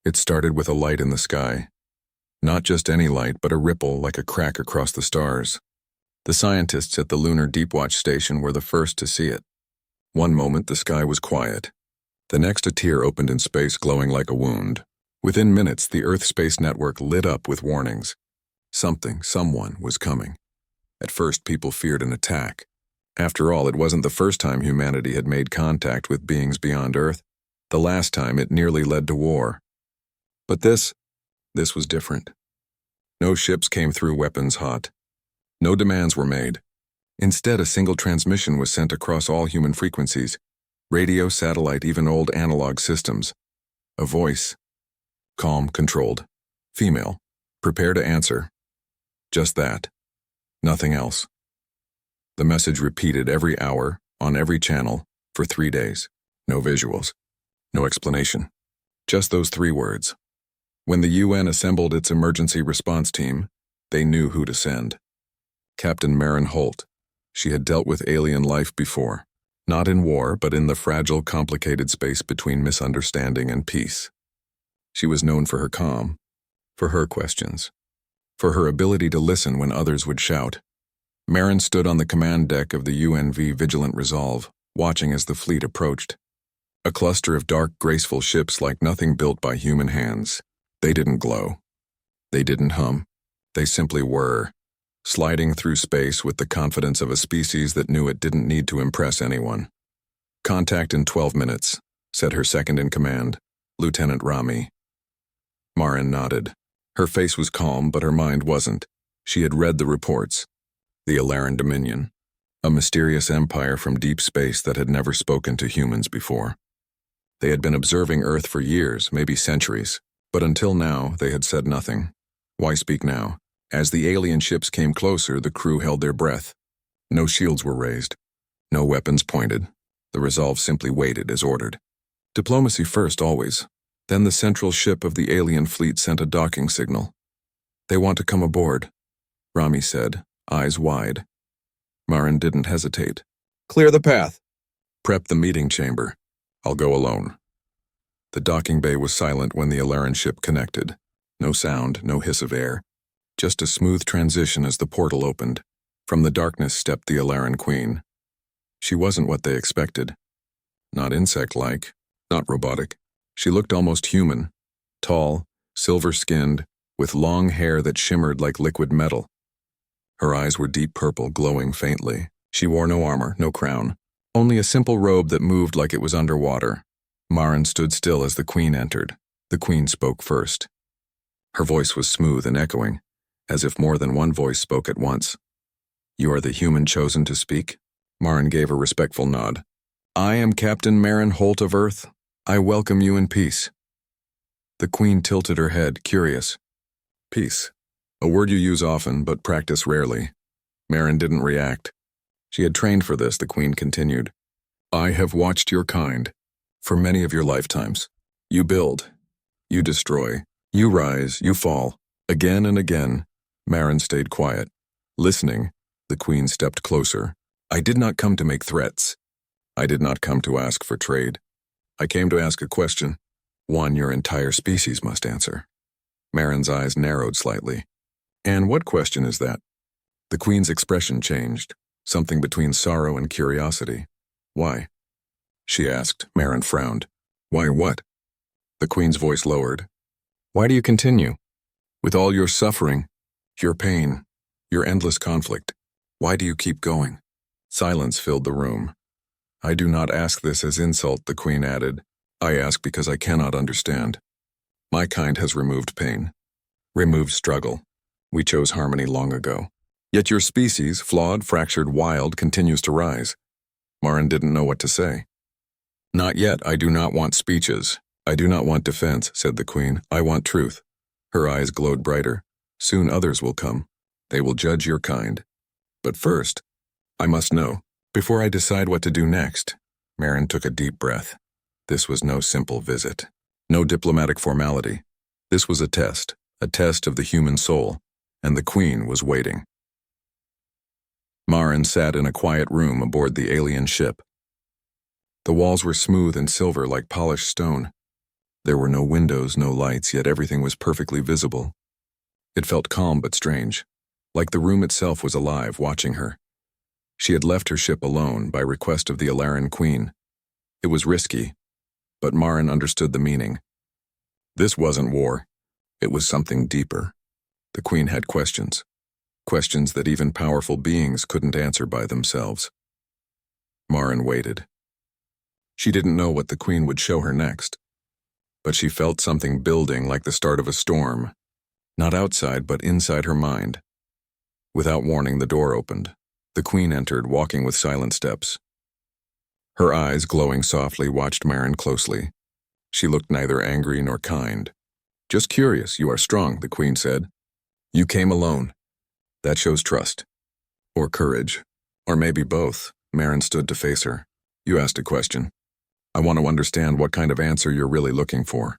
It started with a light in the sky. Not just any light, but a ripple like a crack across the stars. The scientists at the Lunar Deepwatch Station were the first to see it. One moment the sky was quiet. The next a tear opened in space glowing like a wound. Within minutes the Earth Space Network lit up with warnings. Someone was coming. At first people feared an attack. After all, it wasn't the first time humanity had made contact with beings beyond Earth. The last time it nearly led to war. But this was different. No ships came through weapons hot. No demands were made. Instead, a single transmission was sent across all human frequencies, radio, satellite, even old analog systems. A voice. Calm, controlled. Female. Prepare to answer. Just that. Nothing else. The message repeated every hour, on every channel, for 3 days. No visuals. No explanation. Just those 3 words. When the UN assembled its emergency response team, they knew who to send. Captain Maren Holt. She had dealt with alien life before. Not in war, but in the fragile, complicated space between misunderstanding and peace. She was known for her calm, for her questions, for her ability to listen when others would shout. Maren stood on the command deck of the UNV Vigilant Resolve, watching as the fleet approached. A cluster of dark, graceful ships like nothing built by human hands. They didn't glow. They didn't hum. They simply were, sliding through space with the confidence of a species that knew it didn't need to impress anyone. "Contact in 12 minutes," said her second-in-command, Lieutenant Rami. Maren nodded. Her face was calm, but her mind wasn't. She had read the reports. The Alaran Dominion, a mysterious empire from deep space that had never spoken to humans before. They had been observing Earth for years, maybe centuries, but until now they had said nothing. Why speak now? As the alien ships came closer, the crew held their breath. No shields were raised. No weapons pointed. The Resolve simply waited as ordered. Diplomacy first, always. Then the central ship of the alien fleet sent a docking signal. "They want to come aboard," Rami said, eyes wide. Maren didn't hesitate. "Clear the path. Prep the meeting chamber. I'll go alone." The docking bay was silent when the Alaran ship connected. No sound, no hiss of air. Just a smooth transition as the portal opened. From the darkness stepped the Alaran Queen. She wasn't what they expected. Not insect-like, not robotic. She looked almost human. Tall, silver-skinned, with long hair that shimmered like liquid metal. Her eyes were deep purple, glowing faintly. She wore no armor, no crown. Only a simple robe that moved like it was underwater. Maren stood still as the Queen entered. The Queen spoke first. Her voice was smooth and echoing, as if more than one voice spoke at once. "You are the human chosen to speak?" Maren gave a respectful nod. "I am Captain Maren Holt of Earth. I welcome you in peace." The Queen tilted her head, curious. "Peace. A word you use often, but practice rarely." Maren didn't react. She had trained for this, the Queen continued. "I have watched your kind. For many of your lifetimes. You build. You destroy. You rise. You fall. Again and again." Maren stayed quiet. Listening, the Queen stepped closer. "I did not come to make threats. I did not come to ask for trade. I came to ask a question. One your entire species must answer." Maren's eyes narrowed slightly. "And what question is that?" The Queen's expression changed, something between sorrow and curiosity. "Why?" she asked. Maren frowned. "Why what?" The Queen's voice lowered. "Why do you continue? With all your suffering, your pain, your endless conflict, why do you keep going?" Silence filled the room. "I do not ask this as insult," the Queen added. "I ask because I cannot understand. My kind has removed pain, removed struggle. We chose harmony long ago. Yet your species, flawed, fractured, wild, continues to rise." Maren didn't know what to say. "Not yet. I do not want speeches. I do not want defense," said the Queen. "I want truth." Her eyes glowed brighter. "Soon others will come. They will judge your kind. But first, I must know. Before I decide what to do next." Maren took a deep breath. This was no simple visit. No diplomatic formality. This was a test of the human soul, and the Queen was waiting. Maren sat in a quiet room aboard the alien ship. The walls were smooth and silver like polished stone. There were no windows, no lights, yet everything was perfectly visible. It felt calm but strange, like the room itself was alive, watching her. She had left her ship alone by request of the Alaran Queen. It was risky, but Marin understood the meaning. This wasn't war. It was something deeper. The Queen had questions. Questions that even powerful beings couldn't answer by themselves. Marin waited. She didn't know what the Queen would show her next, but she felt something building like the start of a storm, not outside but inside her mind. Without warning, the door opened. The Queen entered, walking with silent steps. Her eyes, glowing softly, watched Marin closely. She looked neither angry nor kind. "Just curious. You are strong," the Queen said. "You came alone. That shows trust. Or courage. Or maybe both." Marin stood to face her. "You asked a question. I want to understand what kind of answer you're really looking for."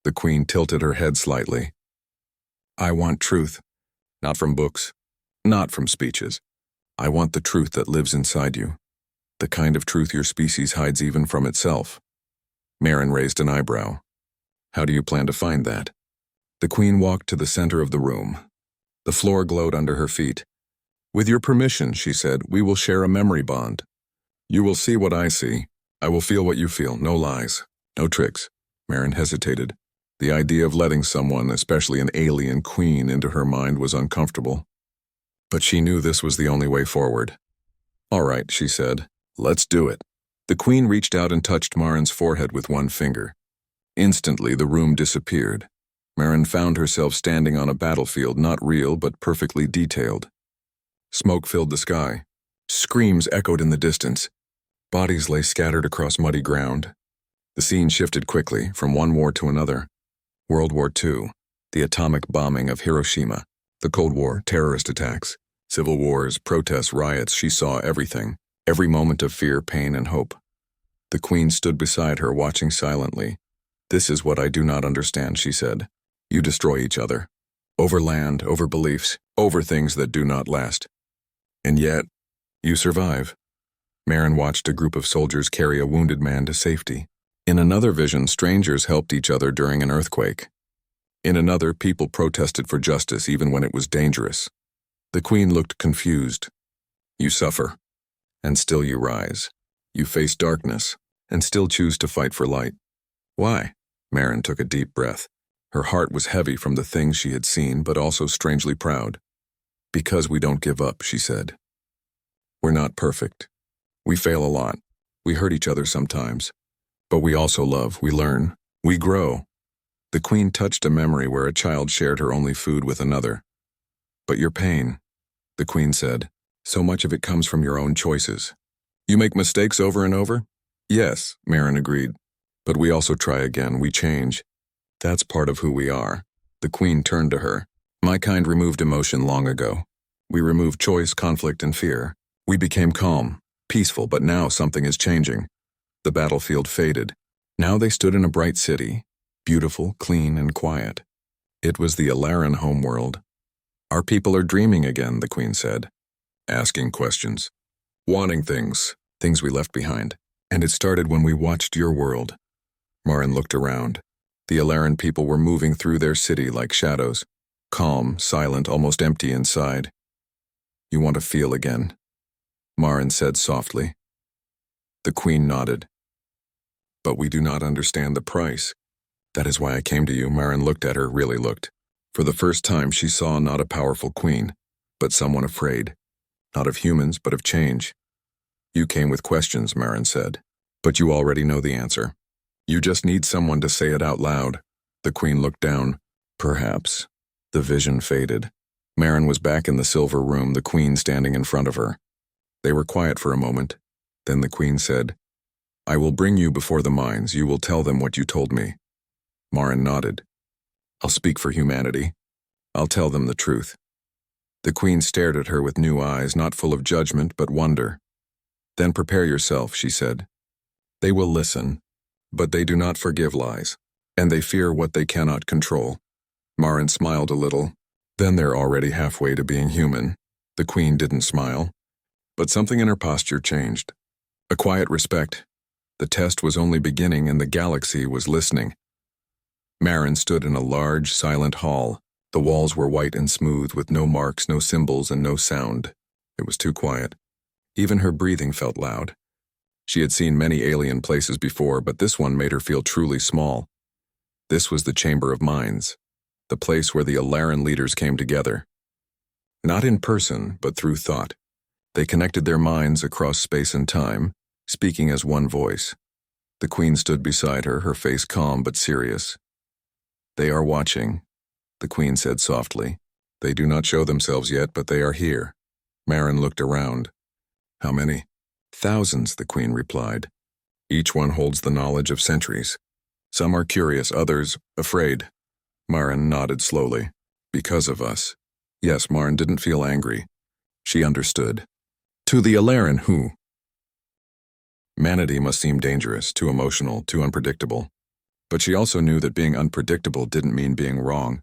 The Queen tilted her head slightly. "I want truth. Not from books. Not from speeches. I want the truth that lives inside you. The kind of truth your species hides even from itself." Marin raised an eyebrow. "How do you plan to find that?" The Queen walked to the center of the room. The floor glowed under her feet. "With your permission," she said, "we will share a memory bond. You will see what I see. I will feel what you feel. No lies. No tricks." Marin hesitated. The idea of letting someone, especially an alien queen, into her mind was uncomfortable. But she knew this was the only way forward. "All right," she said. "Let's do it." The Queen reached out and touched Marin's forehead with one finger. Instantly, the room disappeared. Marin found herself standing on a battlefield, not real but perfectly detailed. Smoke filled the sky. Screams echoed in the distance. Bodies lay scattered across muddy ground. The scene shifted quickly, from one war to another. World War II, the atomic bombing of Hiroshima, the Cold War, terrorist attacks, civil wars, protests, riots. She saw everything, every moment of fear, pain, and hope. The Queen stood beside her, watching silently. "This is what I do not understand," she said. "You destroy each other. Over land, over beliefs, over things that do not last. And yet, you survive." Marin watched a group of soldiers carry a wounded man to safety. In another vision, strangers helped each other during an earthquake. In another, people protested for justice even when it was dangerous. The Queen looked confused. "You suffer, and still you rise. You face darkness, and still choose to fight for light. Why?" Marin took a deep breath. Her heart was heavy from the things she had seen, but also strangely proud. "Because we don't give up," she said. "We're not perfect. We fail a lot. We hurt each other sometimes. But we also love, we learn, we grow." The Queen touched a memory where a child shared her only food with another. "But your pain," the Queen said, "so much of it comes from your own choices. You make mistakes over and over?" "Yes," Marin agreed. "But we also try again, we change. That's part of who we are." The Queen turned to her. "My kind removed emotion long ago. We removed choice, conflict, and fear. We became calm, peaceful, but now something is changing." The battlefield faded. Now they stood in a bright city, beautiful, clean, and quiet. It was the Alaran homeworld. "Our people are dreaming again," the Queen said. "Asking questions. Wanting things we left behind. And it started when we watched your world." Marin looked around. The Alaran people were moving through their city like shadows. Calm, silent, almost empty inside. "You want to feel again," Marin said softly. The Queen nodded. "But we do not understand the price. That is why I came to you." Marin looked at her, really looked. For the first time she saw not a powerful queen, but someone afraid. Not of humans, but of change. "You came with questions," Marin said. "But you already know the answer. You just need someone to say it out loud." The Queen looked down. "Perhaps." The vision faded. Marin was back in the silver room, the Queen standing in front of her. They were quiet for a moment. Then the Queen said, "I will bring you before the mines. You will tell them what you told me." Marin nodded. "I'll speak for humanity. I'll tell them the truth." The Queen stared at her with new eyes, not full of judgment, but wonder. "Then prepare yourself," she said. "They will listen, but they do not forgive lies, and they fear what they cannot control." Marin smiled a little. "Then they're already halfway to being human." The Queen didn't smile, but something in her posture changed. A quiet respect. The test was only beginning and the galaxy was listening. Marin stood in a large, silent hall. The walls were white and smooth, with no marks, no symbols, and no sound. It was too quiet. Even her breathing felt loud. She had seen many alien places before, but this one made her feel truly small. This was the Chamber of Minds, the place where the Alaran leaders came together. Not in person, but through thought. They connected their minds across space and time, speaking as one voice. The Queen stood beside her, her face calm but serious. "They are watching," the Queen said softly. "They do not show themselves yet, but they are here." Marin looked around. "How many?" "Thousands," the Queen replied. "Each one holds the knowledge of centuries. Some are curious, others afraid." Marin nodded slowly. "Because of us." Yes, Marin didn't feel angry. She understood. To the Alaran who? Humanity must seem dangerous, too emotional, too unpredictable. But she also knew that being unpredictable didn't mean being wrong.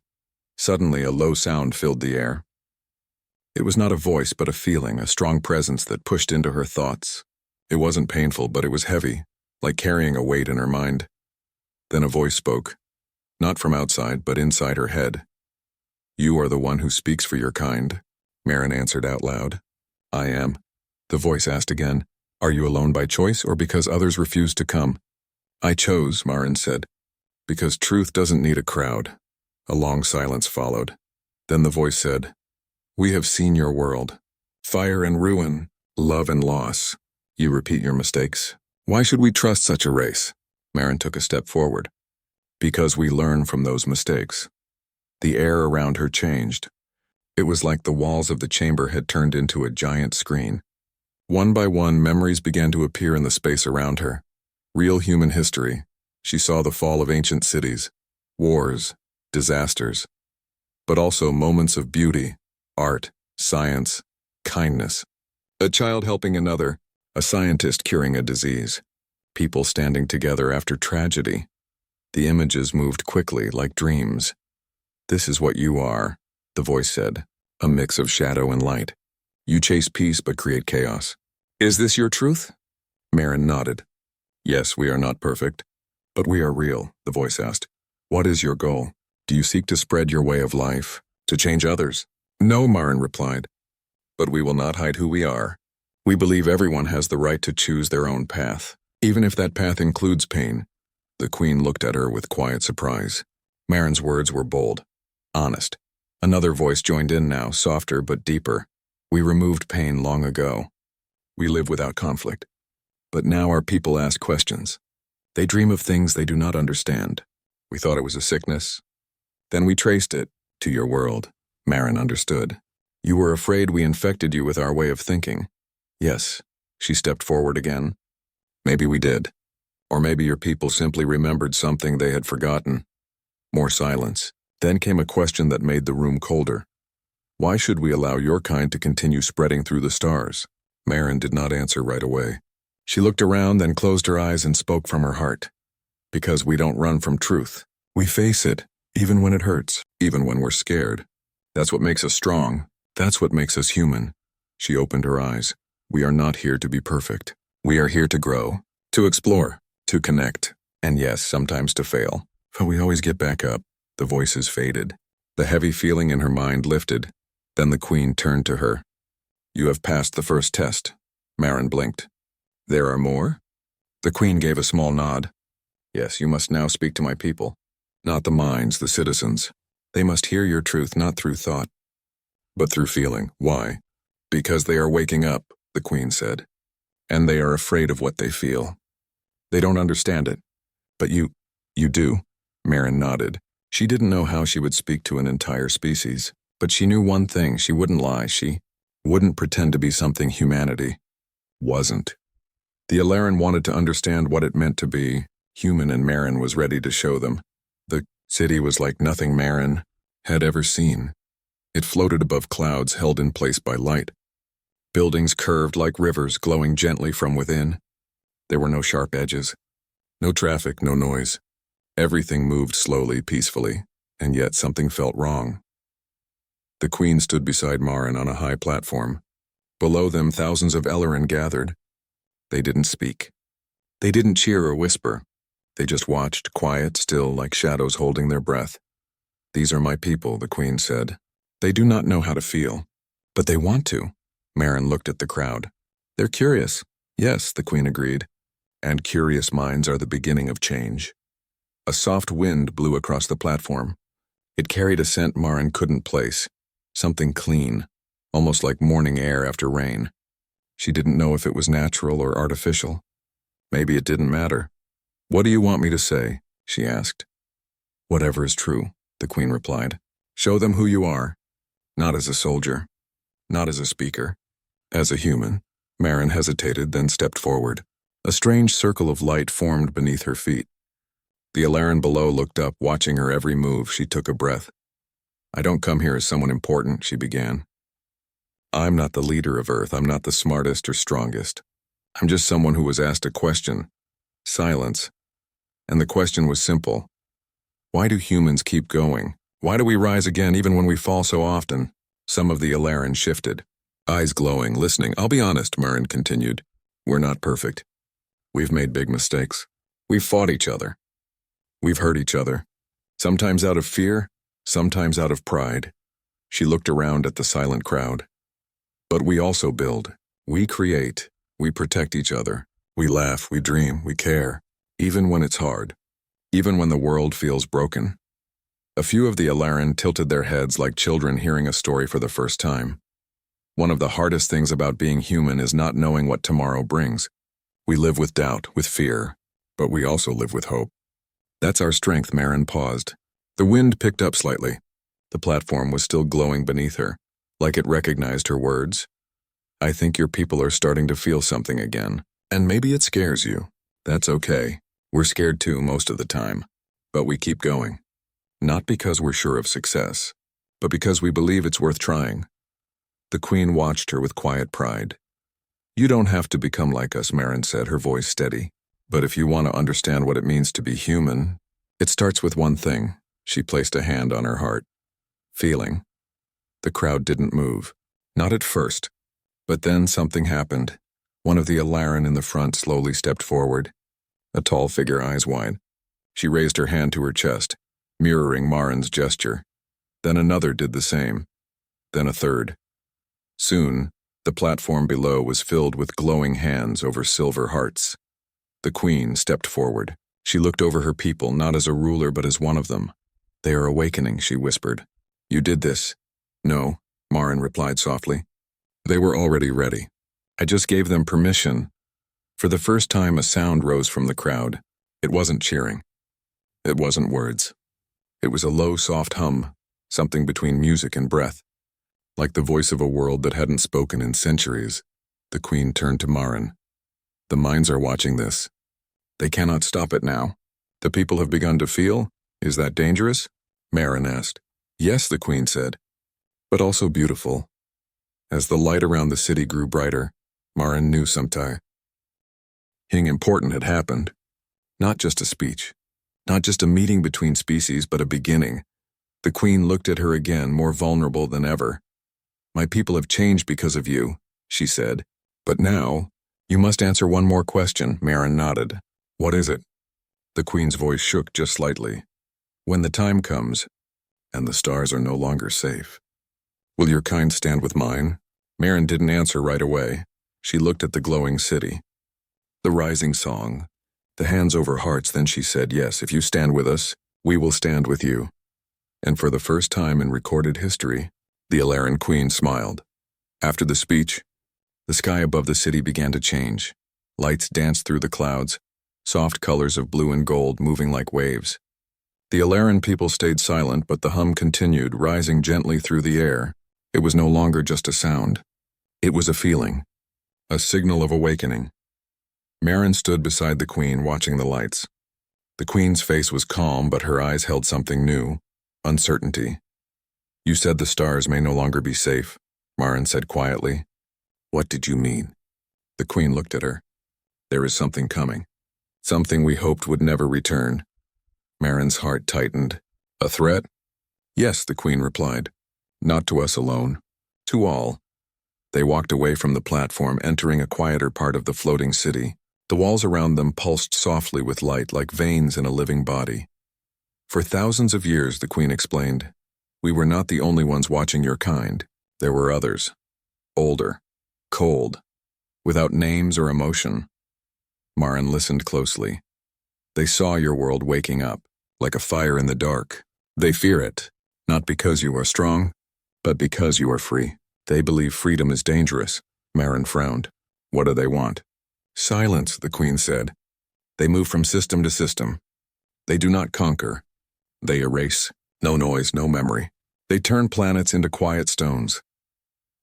Suddenly, a low sound filled the air. It was not a voice, but a feeling, a strong presence that pushed into her thoughts. It wasn't painful, but it was heavy, like carrying a weight in her mind. Then a voice spoke, not from outside, but inside her head. "You are the one who speaks for your kind," Marin answered out loud. "I am." The voice asked again, "Are you alone by choice or because others refused to come?" "I chose," Marin said, "because truth doesn't need a crowd." A long silence followed. Then the voice said, "We have seen your world. Fire and ruin, love and loss. You repeat your mistakes. Why should we trust such a race?" Marin took a step forward. "Because we learn from those mistakes." The air around her changed. It was like the walls of the chamber had turned into a giant screen. One by one, memories began to appear in the space around her. Real human history. She saw the fall of ancient cities, wars, disasters, but also moments of beauty, art, science, kindness. A child helping another, a scientist curing a disease, people standing together after tragedy. The images moved quickly, like dreams. "This is what you are," the voice said, "a mix of shadow and light. You chase peace but create chaos." "Is this your truth?" Marin nodded. "Yes, we are not perfect, but we are real," the voice asked. "What is your goal? Do you seek to spread your way of life, to change others?" "No," Marin replied, "but we will not hide who we are. We believe everyone has the right to choose their own path, even if that path includes pain." The Queen looked at her with quiet surprise. Marin's words were bold, honest. Another voice joined in now, softer but deeper. "We removed pain long ago. We live without conflict. But now our people ask questions. They dream of things they do not understand. We thought it was a sickness. Then we traced it to your world." Marin understood. "You were afraid we infected you with our way of thinking." "Yes." She stepped forward again. "Maybe we did. Or maybe your people simply remembered something they had forgotten." More silence. Then came a question that made the room colder. "Why should we allow your kind to continue spreading through the stars?" Marin did not answer right away. She looked around, then closed her eyes and spoke from her heart. "Because we don't run from truth. We face it, even when it hurts, even when we're scared. That's what makes us strong. That's what makes us human." She opened her eyes. "We are not here to be perfect. We are here to grow, to explore, to connect, and yes, sometimes to fail. But we always get back up." The voices faded. The heavy feeling in her mind lifted. Then the Queen turned to her. "You have passed the first test." Marin blinked. "There are more?" The Queen gave a small nod. "Yes, you must now speak to my people. Not the minds, the citizens. They must hear your truth not through thought, but through feeling. Why? Because they are waking up," the Queen said. "And they are afraid of what they feel. They don't understand it. But you do." Marin nodded. She didn't know how she would speak to an entire species, but she knew one thing: she wouldn't lie. She wouldn't pretend to be something humanity wasn't. The Alaran wanted to understand what it meant to be human, and Marin was ready to show them. The city was like nothing Marin had ever seen. It floated above clouds held in place by light. Buildings curved like rivers, glowing gently from within. There were no sharp edges, no traffic, no noise. Everything moved slowly, peacefully, and yet something felt wrong. The Queen stood beside Marin on a high platform. Below them, thousands of Alaran gathered. They didn't speak. They didn't cheer or whisper. They just watched, quiet, still, like shadows holding their breath. "These are my people," the queen said. "They do not know how to feel, but they want to." Marin looked at the crowd. "They're curious." "Yes," the queen agreed. "And curious minds are the beginning of change." A soft wind blew across the platform. It carried a scent Marin couldn't place, something clean, almost like morning air after rain. She didn't know if it was natural or artificial. Maybe it didn't matter. "What do you want me to say?" she asked. "Whatever is true," the queen replied. "Show them who you are, not as a soldier, not as a speaker, as a human." Marin hesitated, then stepped forward. A strange circle of light formed beneath her feet. The Alaran below looked up, watching her every move. She took a breath. "I don't come here as someone important," she began. "I'm not the leader of Earth. I'm not the smartest or strongest. I'm just someone who was asked a question." Silence. And the question was simple. Why do humans keep going? Why do we rise again even when we fall so often? Some of the Alaran shifted, eyes glowing, listening. "I'll be honest," Marin continued. "We're not perfect. We've made big mistakes. We've fought each other. We've hurt each other. Sometimes out of fear, sometimes out of pride." She looked around at the silent crowd. "But we also build. We create. We protect each other. We laugh, we dream, we care. Even when it's hard. Even when the world feels broken." A few of the Alaran tilted their heads like children hearing a story for the first time. One of the hardest things about being human is not knowing what tomorrow brings. We live with doubt, with fear, but we also live with hope. "That's our strength." Marin paused. The wind picked up slightly. The platform was still glowing beneath her, like it recognized her words. "I think your people are starting to feel something again. And maybe it scares you. That's okay. We're scared too most of the time. But we keep going. Not because we're sure of success, but because we believe it's worth trying." The queen watched her with quiet pride. "You don't have to become like us," Marin said, her voice steady. "But if you want to understand what it means to be human, it starts with one thing." She placed a hand on her heart. "Feeling." The crowd didn't move. Not at first. But then something happened. One of the Alaran in the front slowly stepped forward. A tall figure, eyes wide. She raised her hand to her chest, mirroring Marin's gesture. Then another did the same. Then a third. Soon, the platform below was filled with glowing hands over silver hearts. The queen stepped forward. She looked over her people, not as a ruler but as one of them. "They are awakening," she whispered. "You did this." "No," Marin replied softly. "They were already ready. I just gave them permission." For the first time, a sound rose from the crowd. It wasn't cheering. It wasn't words. It was a low, soft hum, something between music and breath, like the voice of a world that hadn't spoken in centuries. The queen turned to Marin. "The minds are watching this. They cannot stop it now. The people have begun to feel. Is that dangerous?" Marin asked. "Yes," the queen said, "but also beautiful." As the light around the city grew brighter, Marin knew something important had happened. Not just a speech, not just a meeting between species, but a beginning. The queen looked at her again, more vulnerable than ever. "My people have changed because of you," she said. "But now, you must answer one more question." Marin nodded. "What is it?" The queen's voice shook just slightly. "When the time comes, and the stars are no longer safe, will your kind stand with mine?" Marin didn't answer right away. She looked at the glowing city. The rising song, the hands over hearts. Then she said, "Yes, if you stand with us, we will stand with you." And for the first time in recorded history, the Alaran queen smiled. After the speech, the sky above the city began to change. Lights danced through the clouds, soft colors of blue and gold moving like waves. The Alaran people stayed silent, but the hum continued, rising gently through the air. It was no longer just a sound. It was a feeling, a signal of awakening. Marin stood beside the queen, watching the lights. The queen's face was calm, but her eyes held something new, uncertainty. "You said the stars may no longer be safe," Marin said quietly. "What did you mean?" The queen looked at her. "There is something coming. Something we hoped would never return." Marin's heart tightened. "A threat?" "Yes," the queen replied. "Not to us alone. To all." They walked away from the platform, entering a quieter part of the floating city. The walls around them pulsed softly with light like veins in a living body. For thousands of years, the queen explained, we were not the only ones watching your kind. There were others. Older. Cold. Without names or emotion. Marin listened closely. They saw your world waking up, like a fire in the dark. They fear it, not because you are strong, but because you are free. They believe freedom is dangerous. Marin frowned. What do they want? Silence, the queen said. They move from system to system. They do not conquer. They erase. No noise, no memory. They turn planets into quiet stones.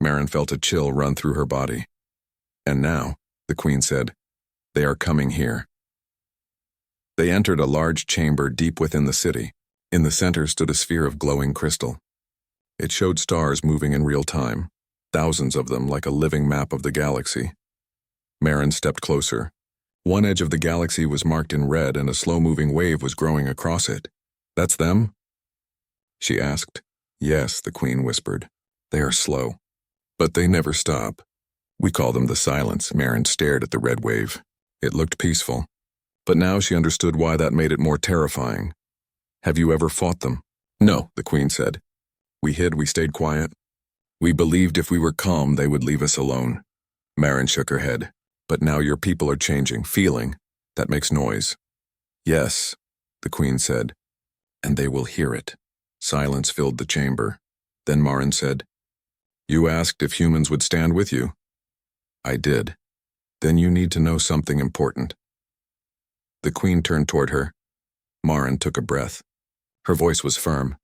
Marin felt a chill run through her body. And now, the queen said, they are coming here. They entered a large chamber deep within the city. In the center stood a sphere of glowing crystal. It showed stars moving in real time, thousands of them like a living map of the galaxy. Marin stepped closer. One edge of the galaxy was marked in red and a slow-moving wave was growing across it. That's them? She asked. Yes, the queen whispered. They are slow. But they never stop. We call them the Silence. Marin stared at the red wave. It looked peaceful. But now she understood why that made it more terrifying. Have you ever fought them? No, the queen said. We hid, we stayed quiet. We believed if we were calm, they would leave us alone. Marin shook her head. But now your people are changing, feeling. That makes noise. Yes, the queen said. And they will hear it. Silence filled the chamber. Then Marin said, you asked if humans would stand with you. I did. Then you need to know something important. The queen turned toward her. Marin took a breath. Her voice was firm.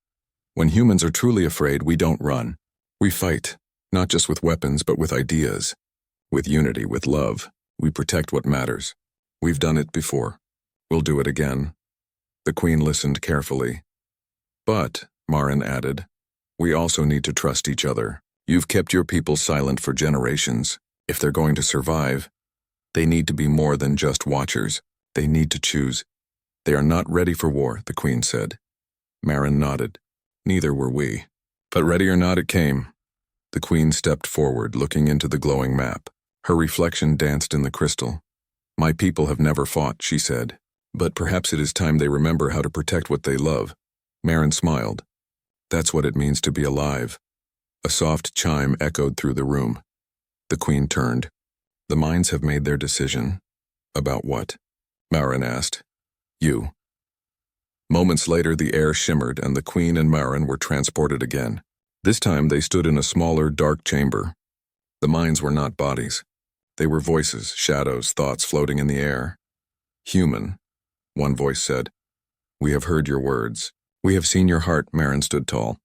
When humans are truly afraid, we don't run. We fight, not just with weapons, but with ideas. With unity, with love. We protect what matters. We've done it before. We'll do it again. The queen listened carefully. But, Marin added, we also need to trust each other. You've kept your people silent for generations. If they're going to survive, they need to be more than just watchers. They need to choose. They are not ready for war, the queen said. Marin nodded. Neither were we. But ready or not, it came. The queen stepped forward, looking into the glowing map. Her reflection danced in the crystal. My people have never fought, she said. But perhaps it is time they remember how to protect what they love. Marin smiled. That's what it means to be alive. A soft chime echoed through the room. The queen turned. The minds have made their decision. About what? Marin asked. You. Moments later, the air shimmered and the queen and Marin were transported again. This time they stood in a smaller, dark chamber. The minds were not bodies. They were voices, shadows, thoughts floating in the air. Human, one voice said. We have heard your words. We have seen your heart, Marin stood tall.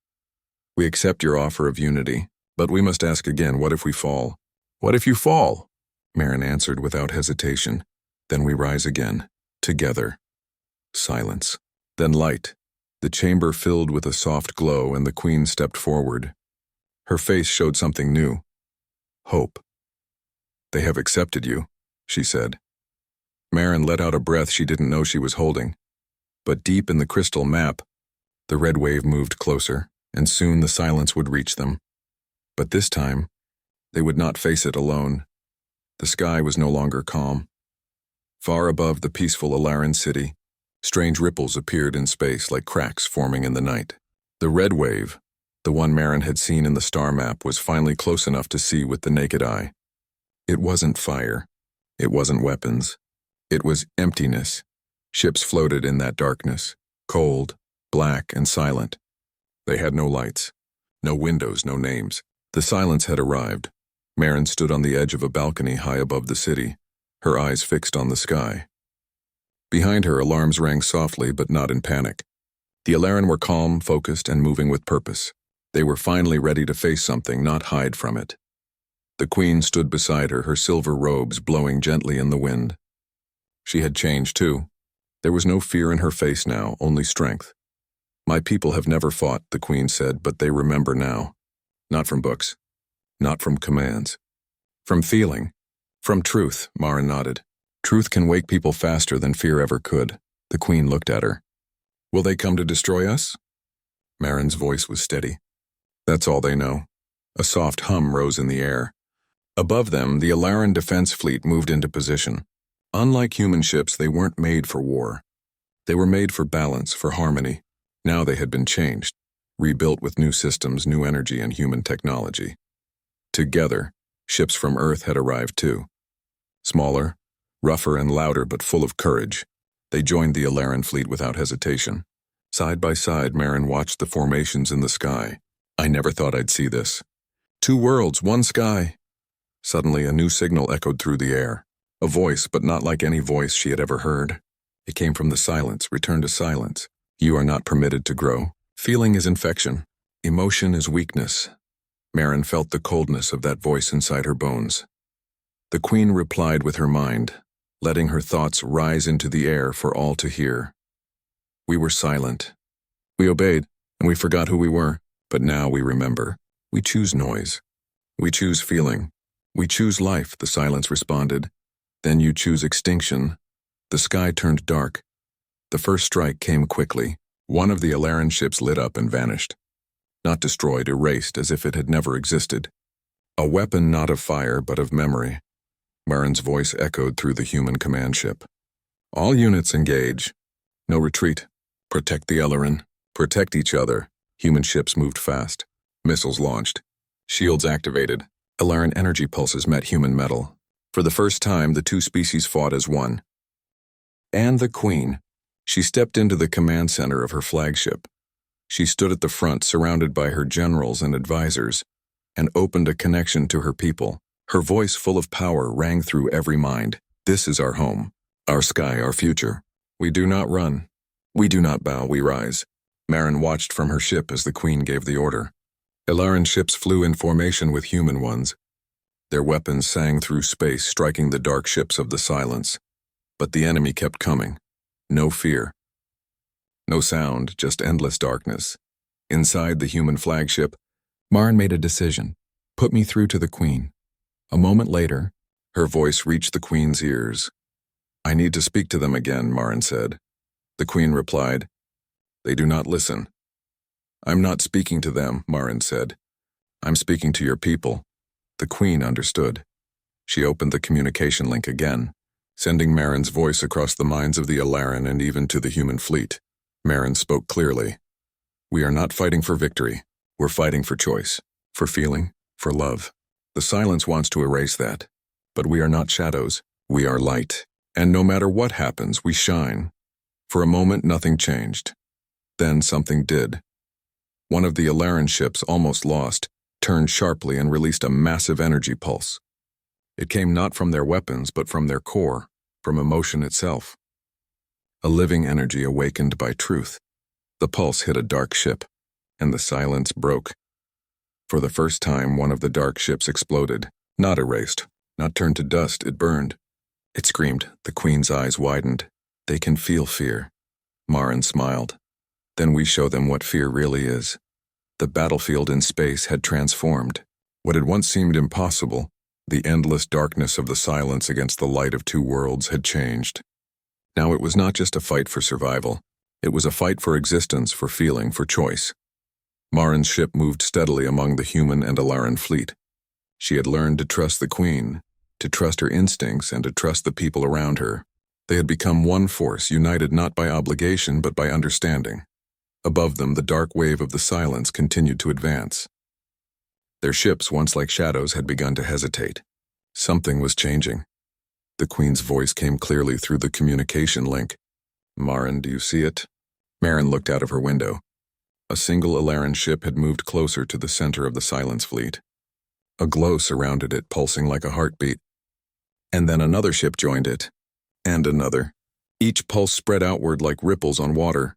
We accept your offer of unity, but we must ask again, what if we fall? What if you fall? Marin answered without hesitation. Then we rise again, together. Silence. Then light. The chamber filled with a soft glow and the queen stepped forward. Her face showed something new. Hope. They have accepted you, she said. Marin let out a breath she didn't know she was holding. But deep in the crystal map, the red wave moved closer, and soon the Silence would reach them. But this time, they would not face it alone. The sky was no longer calm. Far above the peaceful Alaran city, strange ripples appeared in space like cracks forming in the night. The red wave, the one Marin had seen in the star map, was finally close enough to see with the naked eye. It wasn't fire. It wasn't weapons. It was emptiness. Ships floated in that darkness, cold, black, and silent. They had no lights, no windows, no names. The Silence had arrived. Marin stood on the edge of a balcony high above the city, her eyes fixed on the sky. Behind her, alarms rang softly, but not in panic. The Alaran were calm, focused, and moving with purpose. They were finally ready to face something, not hide from it. The queen stood beside her silver robes blowing gently in the wind. She had changed, too. There was no fear in her face now, only strength. My people have never fought, the queen said, but they remember now. Not from books. Not from commands. From feeling. From truth, Marin nodded. Truth can wake people faster than fear ever could. The queen looked at her. Will they come to destroy us? Marin's voice was steady. That's all they know. A soft hum rose in the air. Above them, the Alaran defense fleet moved into position. Unlike human ships, they weren't made for war. They were made for balance, for harmony. Now they had been changed, rebuilt with new systems, new energy, and human technology. Together, ships from Earth had arrived too. Smaller, rougher, and louder, but full of courage. They joined the Alaran fleet without hesitation. Side by side, Marin watched the formations in the sky. I never thought I'd see this. 2 worlds, 1 sky. Suddenly, a new signal echoed through the air. A voice, but not like any voice she had ever heard. It came from the silence. Return to silence. You are not permitted to grow. Feeling is infection. Emotion is weakness. Marin felt the coldness of that voice inside her bones. The queen replied with her mind, letting her thoughts rise into the air for all to hear. We were silent. We obeyed, and we forgot who we were. But now we remember. We choose noise. We choose feeling. We choose life, the silence responded. Then you choose extinction. The sky turned dark. The first strike came quickly. One of the Alaran ships lit up and vanished. Not destroyed, erased, as if it had never existed. A weapon not of fire, but of memory. Marin's voice echoed through the human command ship. All units engage. No retreat. Protect the Alaran. Protect each other. Human ships moved fast. Missiles launched. Shields activated. Alaran energy pulses met human metal. For the first time, the 2 species fought as one. And the queen. She stepped into the command center of her flagship. She stood at the front, surrounded by her generals and advisors, and opened a connection to her people. Her voice, full of power, rang through every mind. This is our home, our sky, our future. We do not run. We do not bow, we rise. Marin watched from her ship as the queen gave the order. Alaran ships flew in formation with human ones. Their weapons sang through space, striking the dark ships of the silence. But the enemy kept coming. No fear. No sound, just endless darkness. Inside the human flagship, Marin made a decision. Put me through to the queen. A moment later, her voice reached the queen's ears. I need to speak to them again, Marin said. The queen replied, They do not listen. I'm not speaking to them, Marin said. I'm speaking to your people. The queen understood. She opened the communication link again, sending Marin's voice across the minds of the Alaran and even to the human fleet. Marin spoke clearly. We are not fighting for victory. We're fighting for choice, for feeling, for love. The silence wants to erase that. But we are not shadows. We are light. And no matter what happens, we shine. For a moment, nothing changed. Then something did. One of the Alaran ships, almost lost, turned sharply and released a massive energy pulse. It came not from their weapons, but from their core, from emotion itself. A living energy awakened by truth. The pulse hit a dark ship, and the silence broke. For the first time, one of the dark ships exploded, not erased, not turned to dust, it burned. It screamed. The queen's eyes widened. They can feel fear. Marin smiled. Then we show them what fear really is. The battlefield in space had transformed. What had once seemed impossible, the endless darkness of the silence against the light of 2 worlds, had changed. Now it was not just a fight for survival. It was a fight for existence, for feeling, for choice. Marin's ship moved steadily among the human and Alaran fleet. She had learned to trust the queen, to trust her instincts, and to trust the people around her. They had become one force, united not by obligation but by understanding. Above them, the dark wave of the silence continued to advance. Their ships, once like shadows, had begun to hesitate. Something was changing. The queen's voice came clearly through the communication link. Marin, do you see it? Marin looked out of her window. A single Alaran ship had moved closer to the center of the silence fleet. A glow surrounded it, pulsing like a heartbeat. And then another ship joined it. And another. Each pulse spread outward like ripples on water.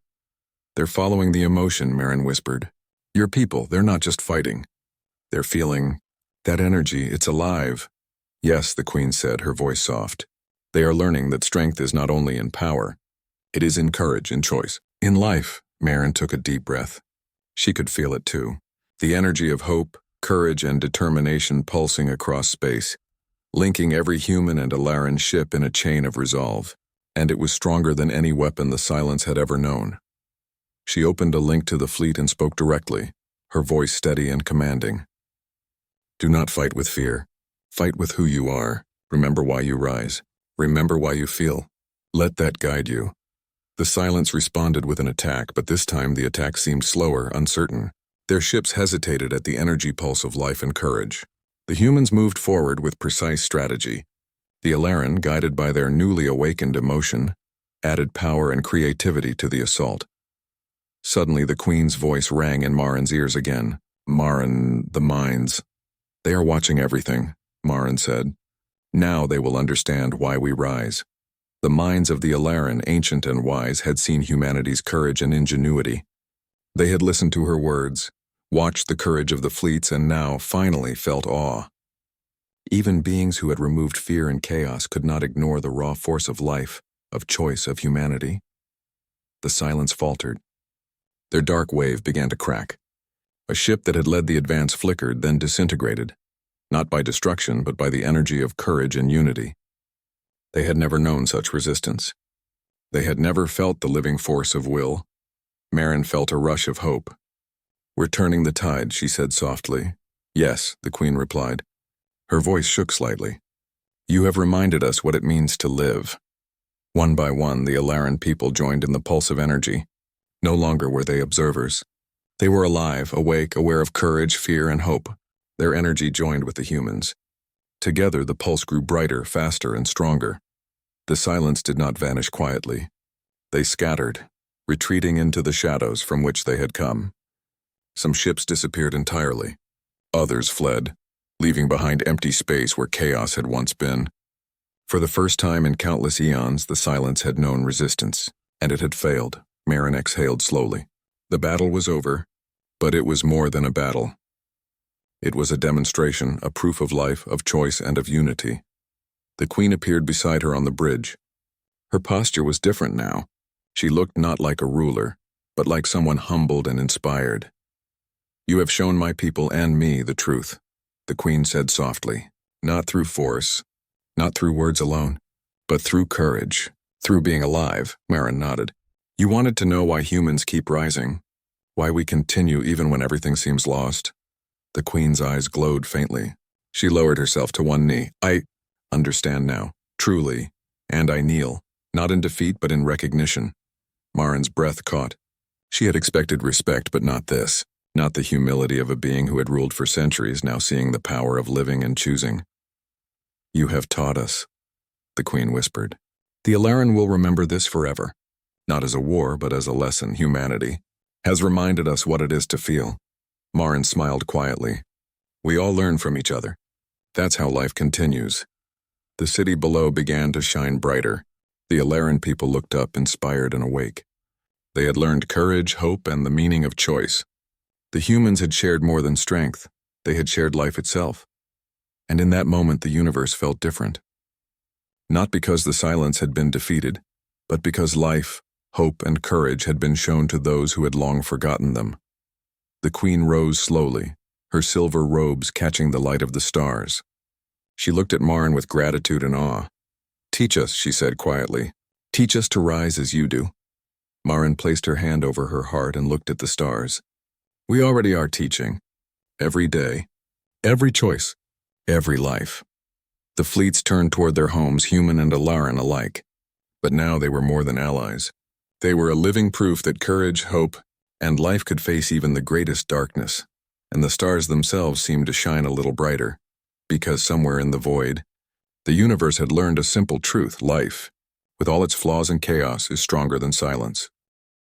They're following the emotion, Marin whispered. Your people, they're not just fighting. They're feeling that energy, it's alive. Yes, the queen said, her voice soft. They are learning that strength is not only in power. It is in courage, in choice, in life. Marin took a deep breath. She could feel it too. The energy of hope, courage, and determination pulsing across space, linking every human and Alaran ship in a chain of resolve. And it was stronger than any weapon the silence had ever known. She opened a link to the fleet and spoke directly, her voice steady and commanding. Do not fight with fear. Fight with who you are. Remember why you rise. Remember why you feel. Let that guide you. The silence responded with an attack, but this time the attack seemed slower, uncertain. Their ships hesitated at the energy pulse of life and courage. The humans moved forward with precise strategy. The Alaran, guided by their newly awakened emotion, added power and creativity to the assault. Suddenly the Queen's voice rang in Marin's ears again. Marin, the mines. They are watching everything, Marin said. Now they will understand why we rise. The minds of the Alaran, ancient and wise, had seen humanity's courage and ingenuity. They had listened to her words, watched the courage of the fleets, and now, finally, felt awe. Even beings who had removed fear and chaos could not ignore the raw force of life, of choice, of humanity. The silence faltered. Their dark wave began to crack. A ship that had led the advance flickered, then disintegrated, not by destruction, but by the energy of courage and unity. They had never known such resistance. They had never felt the living force of will. Marin felt a rush of hope. "We're turning the tide," she said softly. "Yes," the Queen replied. Her voice shook slightly. "You have reminded us what it means to live." One by one, the Alaran people joined in the pulse of energy. No longer were they observers. They were alive, awake, aware of courage, fear, and hope. Their energy joined with the humans. Together, the pulse grew brighter, faster, and stronger. The silence did not vanish quietly. They scattered, retreating into the shadows from which they had come. Some ships disappeared entirely. Others fled, leaving behind empty space where chaos had once been. For the first time in countless eons, the silence had known resistance, and it had failed. Marin exhaled slowly. The battle was over, but it was more than a battle. It was a demonstration, a proof of life, of choice, and of unity. The Queen appeared beside her on the bridge. Her posture was different now. She looked not like a ruler, but like someone humbled and inspired. "You have shown my people and me the truth," the Queen said softly. "Not through force, not through words alone, but through courage, through being alive." Marin nodded. "You wanted to know why humans keep rising, why we continue even when everything seems lost." The Queen's eyes glowed faintly. She lowered herself to one knee. "I understand now, truly, and I kneel, not in defeat but in recognition." Marin's breath caught. She had expected respect, but not this, not the humility of a being who had ruled for centuries, now seeing the power of living and choosing. "You have taught us," the Queen whispered. "The Alaran will remember this forever, not as a war, but as a lesson. Humanity has reminded us what it is to feel." Marin smiled quietly. "We all learn from each other. That's how life continues." The city below began to shine brighter. The Alaran people looked up, inspired and awake. They had learned courage, hope, and the meaning of choice. The humans had shared more than strength. They had shared life itself. And in that moment, the universe felt different. Not because the silence had been defeated, but because life, hope, and courage had been shown to those who had long forgotten them. The Queen rose slowly, her silver robes catching the light of the stars. She looked at Marin with gratitude and awe. "Teach us," she said quietly. "Teach us to rise as you do." Marin placed her hand over her heart and looked at the stars. "We already are teaching. Every day, every choice, every life." The fleets turned toward their homes, human and Alaran alike. But now they were more than allies. They were a living proof that courage, hope, and life could face even the greatest darkness. And the stars themselves seemed to shine a little brighter, because somewhere in the void, the universe had learned a simple truth: life, with all its flaws and chaos, is stronger than silence.